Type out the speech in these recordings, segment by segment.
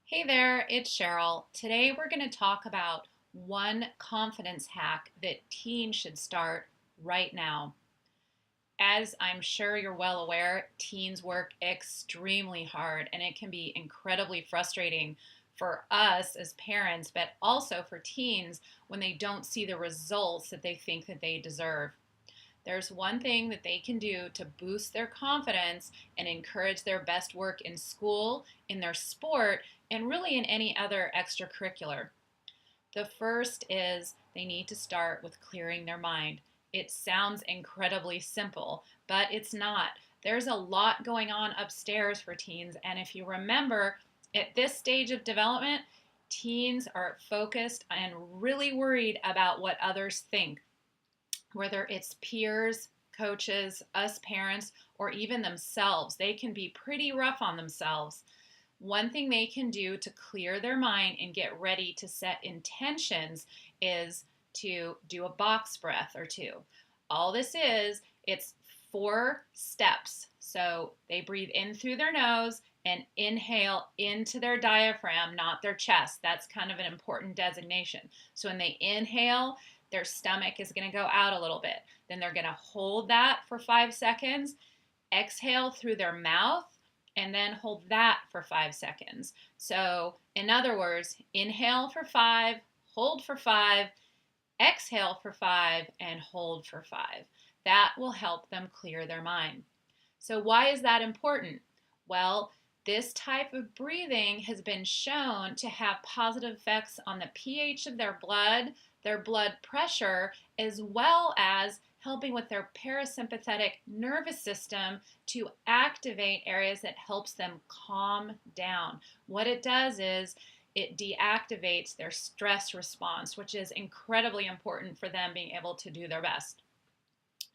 Hey there, it's Sheryl. Today we're going to talk about one confidence hack that teens should start right now. As I'm sure you're well aware, teens work extremely hard and it can be incredibly frustrating for us as parents, but also for teens when they don't see the results that they think that they deserve. There's one thing that they can do to boost their confidence and encourage their best work in school, in their sport, and really in any other extracurricular. The first is they need to start with clearing their mind. It sounds incredibly simple, but it's not. There's a lot going on upstairs for teens, and if you remember, at this stage of development, teens are focused and really worried about what others think, whether it's peers, coaches, us parents, or even themselves. They can be pretty rough on themselves. One thing they can do to clear their mind and get ready to set intentions is to do a box breath or two. All this is, it's 4 steps. So they breathe in through their nose and inhale into their diaphragm, not their chest. That's kind of an important designation. So when they inhale, their stomach is going to go out a little bit. Then they're going to hold that for 5 seconds, exhale through their mouth, and then hold that for 5 seconds. So, in other words, inhale for 5, hold for 5, exhale for 5, and hold for 5. That will help them clear their mind. So, why is that important? Well, this type of breathing has been shown to have positive effects on the pH of their blood pressure, as well as helping with their parasympathetic nervous system to activate areas that helps them calm down. What it does is it deactivates their stress response, which is incredibly important for them being able to do their best.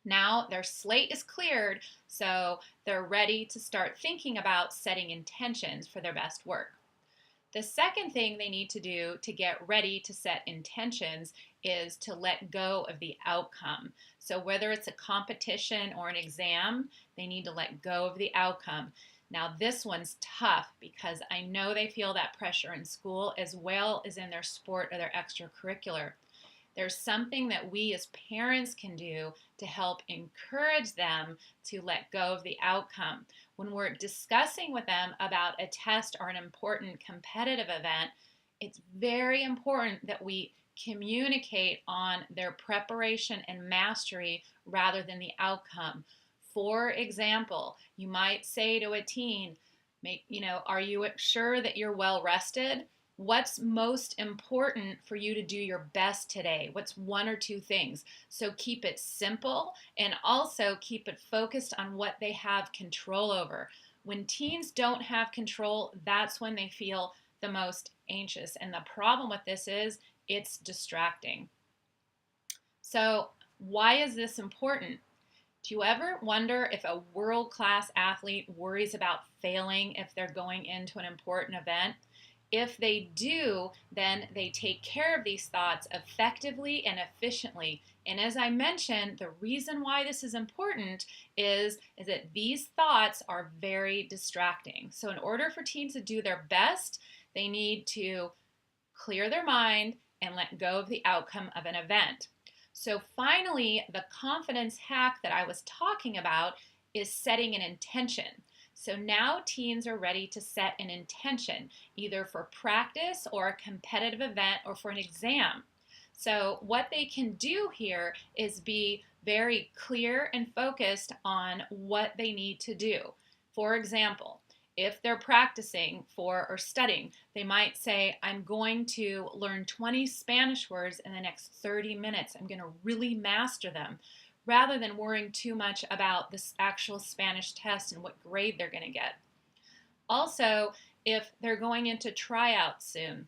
Now their slate is cleared, so they're ready to start thinking about setting intentions for their best work. The second thing they need to do to get ready to set intentions is to let go of the outcome. So whether it's a competition or an exam, they need to let go of the outcome. Now this one's tough because I know they feel that pressure in school as well as in their sport or their extracurricular. There's something that we as parents can do to help encourage them to let go of the outcome. When we're discussing with them about a test or an important competitive event, it's very important that we communicate on their preparation and mastery rather than the outcome. For example, you might say to a teen, are you sure that you're well rested? What's most important for you to do your best today? What's one or two things? So keep it simple and also keep it focused on what they have control over. When teens don't have control, that's when they feel the most anxious. And the problem with this is it's distracting. So why is this important? Do you ever wonder if a world-class athlete worries about failing if they're going into an important event? If they do, then they take care of these thoughts effectively and efficiently. And as I mentioned, the reason why this is important is that these thoughts are very distracting. So in order for teens to do their best, they need to clear their mind and let go of the outcome of an event. So finally, the confidence hack that I was talking about is setting an intention. So now teens are ready to set an intention, either for practice or a competitive event or for an exam. So what they can do here is be very clear and focused on what they need to do. For example, if they're practicing for or studying, they might say, I'm going to learn 20 Spanish words in the next 30 minutes. I'm going to really master them, rather than worrying too much about this actual Spanish test and what grade they're going to get. Also, if they're going into tryouts soon,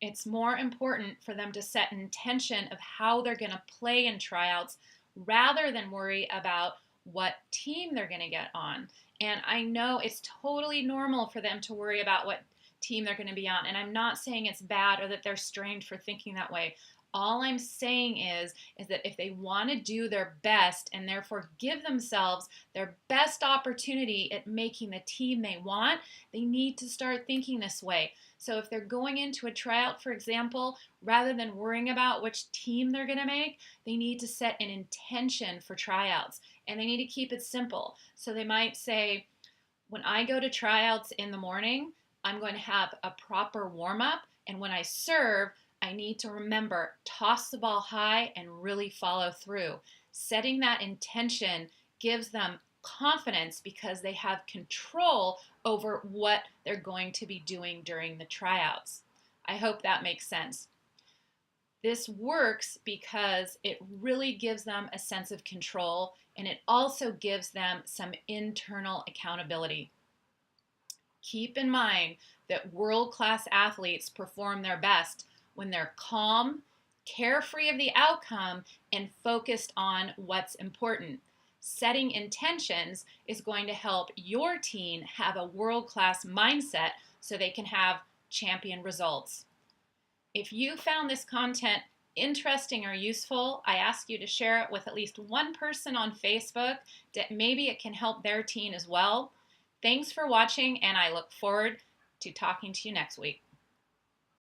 it's more important for them to set an intention of how they're going to play in tryouts rather than worry about what team they're going to get on. And I know it's totally normal for them to worry about what team they're going to be on. And I'm not saying it's bad or that they're strange for thinking that way. All I'm saying is that if they want to do their best and therefore give themselves their best opportunity at making the team they want, they need to start thinking this way. So if they're going into a tryout, for example, rather than worrying about which team they're going to make, they need to set an intention for tryouts, and they need to keep it simple. So they might say, when I go to tryouts in the morning, I'm going to have a proper warm up. And when I serve, I need to remember, toss the ball high and really follow through. Setting that intention gives them confidence because they have control over what they're going to be doing during the tryouts. I hope that makes sense. This works because it really gives them a sense of control, and it also gives them some internal accountability. Keep in mind that world-class athletes perform their best when they're calm, carefree of the outcome, and focused on what's important. Setting intentions is going to help your team have a world-class mindset so they can have champion results. If you found this content interesting or useful, I ask you to share it with at least one person on Facebook that maybe it can help their team as well. Thanks for watching, and I look forward to talking to you next week.